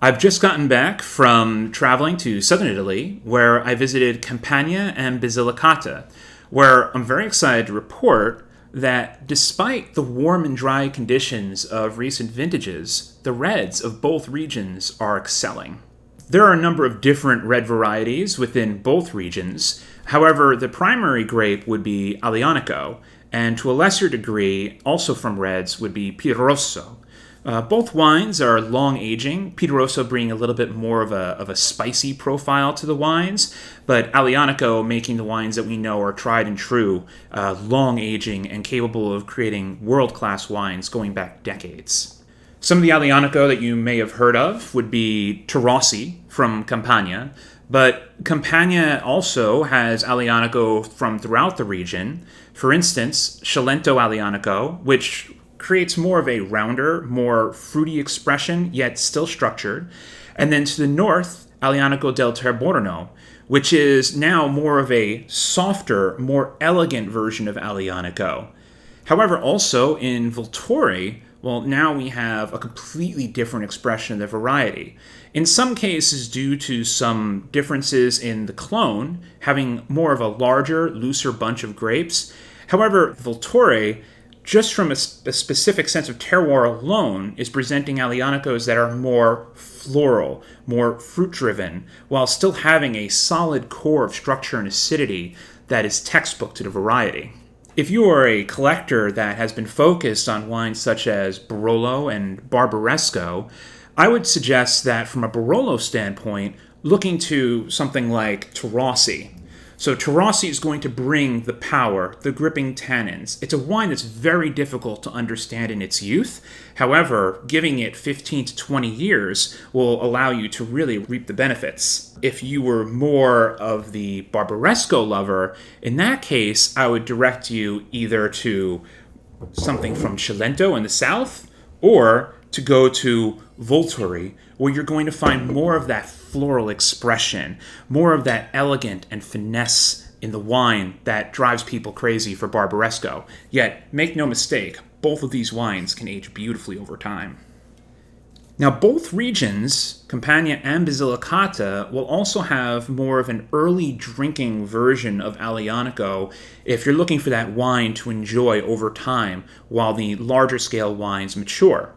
I've just gotten back from traveling to southern Italy, where I visited Campania and Basilicata, where I'm very excited to report that despite the warm and dry conditions of recent vintages, the reds of both regions are excelling. There are a number of different red varieties within both regions. However, the primary grape would be Aglianico, and to a lesser degree, also from reds, would be Pirosso. Both wines are long aging, Pirosso bringing a little bit more of a spicy profile to the wines, but Aglianico making the wines that we know are tried and true, long aging and capable of creating world-class wines going back decades. Some of the Aglianico that you may have heard of would be Tirossi from Campania, but Campania also has Aglianico from throughout the region. For instance, Cilento Aglianico, which creates more of a rounder, more fruity expression, yet still structured. And then to the north, Aglianico del Terborno, which is now more of a softer, more elegant version of Aglianico. However, also in Volturri, well, now we have a completely different expression of the variety. In some cases, due to some differences in the clone, having more of a larger, looser bunch of grapes. However, Volturri, just from a specific sense of terroir alone, is presenting Aglianicos that are more floral, more fruit-driven, while still having a solid core of structure and acidity that is textbook to the variety. If you are a collector that has been focused on wines such as Barolo and Barbaresco, I would suggest that from a Barolo standpoint, looking to something like Tirossi. So Tirossi is going to bring the power, the gripping tannins. It's a wine that's very difficult to understand in its youth. However, giving it 15 to 20 years will allow you to really reap the benefits. If you were more of the Barbaresco lover, in that case, I would direct you either to something from Cilento in the south, or to go to Volturri, where you're going to find more of that floral expression, more of that elegant and finesse in the wine that drives people crazy for Barbaresco. Yet, make no mistake, both of these wines can age beautifully over time. Now, both regions, Campania and Basilicata, will also have more of an early drinking version of Aglianico if you're looking for that wine to enjoy over time while the larger scale wines mature.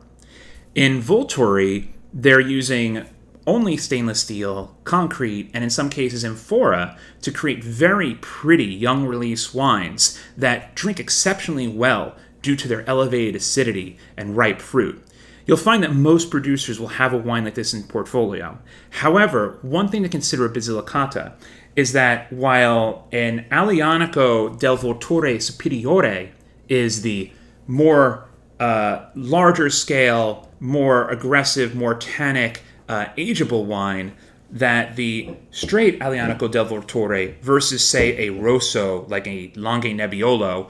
In Volturri, they're using only stainless steel, concrete, and in some cases amphora to create very pretty young release wines that drink exceptionally well due to their elevated acidity and ripe fruit. You'll find that most producers will have a wine like this in portfolio. However, one thing to consider at Basilicata is that while an Aglianico del Volturre Superiore is the more larger scale, more aggressive, more tannic, ageable wine, that the straight Aglianico del Volturre versus, say, a Rosso, like a Langhe Nebbiolo,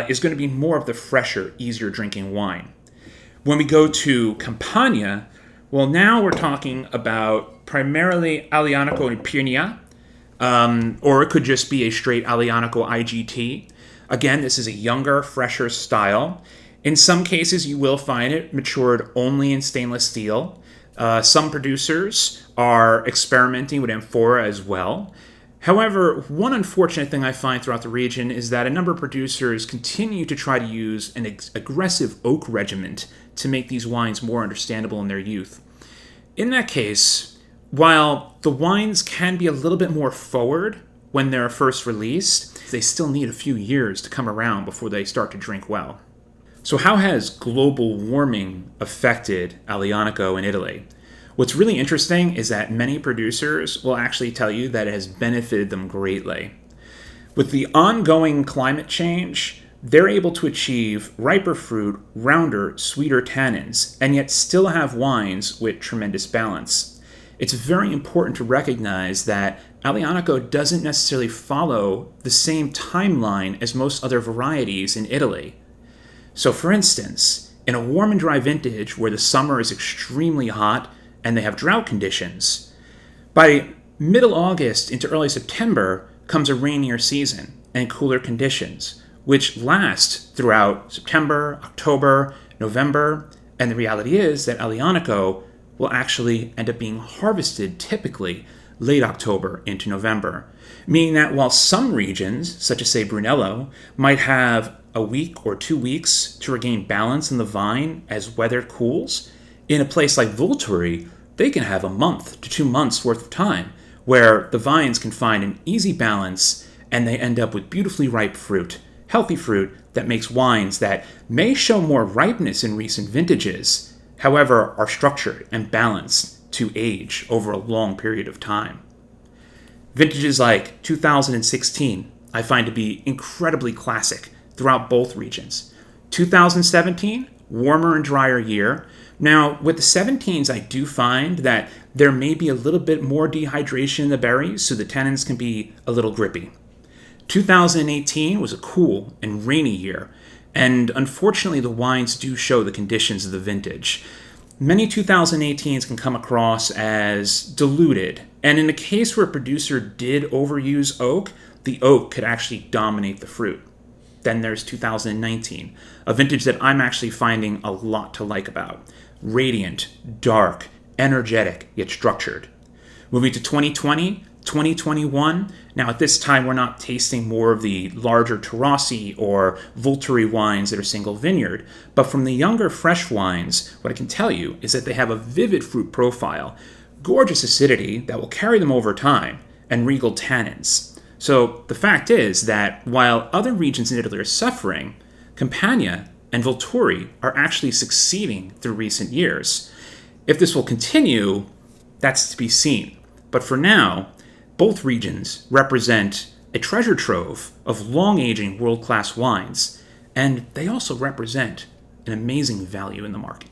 is going to be more of the fresher, easier drinking wine. When we go to Campania, well, now we're talking about primarily Aglianico in Pirnia, or it could just be a straight Aglianico IGT. Again, this is a younger, fresher style. In some cases, you will find it matured only in stainless steel. Some producers are experimenting with amphora as well. However, one unfortunate thing I find throughout the region is that a number of producers continue to try to use an aggressive oak regiment to make these wines more understandable in their youth. In that case, while the wines can be a little bit more forward when they're first released, they still need a few years to come around before they start to drink well. So how has global warming affected Aglianico in Italy? What's really interesting is that many producers will actually tell you that it has benefited them greatly. With the ongoing climate change, they're able to achieve riper fruit, rounder, sweeter tannins, and yet still have wines with tremendous balance. It's very important to recognize that Aglianico doesn't necessarily follow the same timeline as most other varieties in Italy. So for instance, in a warm and dry vintage where the summer is extremely hot and they have drought conditions, by middle August into early September comes a rainier season and cooler conditions, which last throughout September, October, November, and the reality is that Aglianico will actually end up being harvested typically late October into November, meaning that while some regions, such as say Brunello, might have a week or 2 weeks to regain balance in the vine as weather cools, in a place like Vulturi, they can have a month to 2 months worth of time where the vines can find an easy balance and they end up with beautifully ripe fruit, healthy fruit that makes wines that may show more ripeness in recent vintages, however, are structured and balanced to age over a long period of time. Vintages like 2016 I find to be incredibly classic throughout both regions. 2017, warmer and drier year. Now, with the 17s, I do find that there may be a little bit more dehydration in the berries, so the tannins can be a little grippy. 2018 was a cool and rainy year, and unfortunately the wines do show the conditions of the vintage. Many 2018s can come across as diluted, and in a case where a producer did overuse oak, the oak could actually dominate the fruit. Then there's 2019, a vintage that I'm actually finding a lot to like about. Radiant, dark, energetic, yet structured. Moving to 2020, 2021, now at this time we're not tasting more of the larger Taurasi or Vulturi wines that are single vineyard, but from the younger fresh wines, what I can tell you is that they have a vivid fruit profile, gorgeous acidity that will carry them over time, and regal tannins. So the fact is that while other regions in Italy are suffering, Campania and Vulturi are actually succeeding through recent years. If this will continue, that's to be seen. But for now, both regions represent a treasure trove of long-aging world-class wines, and they also represent an amazing value in the market.